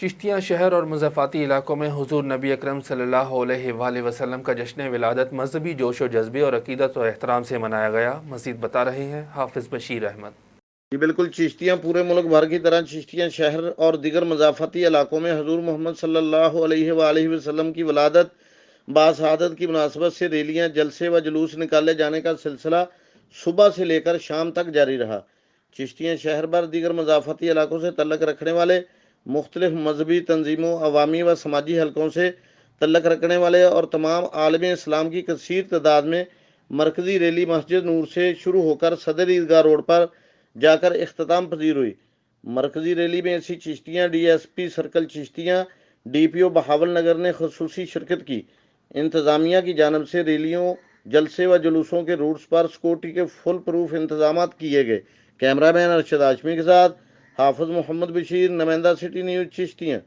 چشتیاں شہر اور مضافاتی علاقوں میں حضور نبی اکرم صلی اللہ علیہ وآلہ وسلم کا جشن ولادت مذہبی جوش و جذبے اور عقیدت و احترام سے منایا گیا۔ مزید بتا رہے ہیں حافظ بشیر احمد۔ جی بالکل، چشتیاں پورے ملک بھر کی طرح چشتیاں شہر اور دیگر مضافاتی علاقوں میں حضور محمد صلی اللہ علیہ وآلہ وسلم کی ولادت باسعادت کی مناسبت سے ریلیاں، جلسے و جلوس نکالے جانے کا سلسلہ صبح سے لے کر شام تک جاری رہا۔ چشتیاں شہر بھر دیگر مضافاتی علاقوں سے تعلق رکھنے والے مختلف مذہبی تنظیموں، عوامی و سماجی حلقوں سے تعلق رکھنے والے اور تمام عالم اسلام کی کثیر تعداد میں مرکزی ریلی مسجد نور سے شروع ہو کر صدر عیدگاہ روڈ پر جا کر اختتام پذیر ہوئی۔ مرکزی ریلی میں ایسی Chishtian D S P circle Chishtian D P O Bahawalnagar نے خصوصی شرکت کی۔ انتظامیہ کی جانب سے ریلیوں، جلسے و جلوسوں کے روٹس پر سیکورٹی کے فل پروف انتظامات کیے گئے۔ کیمرہ مین ارشد ہاشمی کے ساتھ حافظ محمد بشیر، نمائندہ سٹی نیوز چشتیاں۔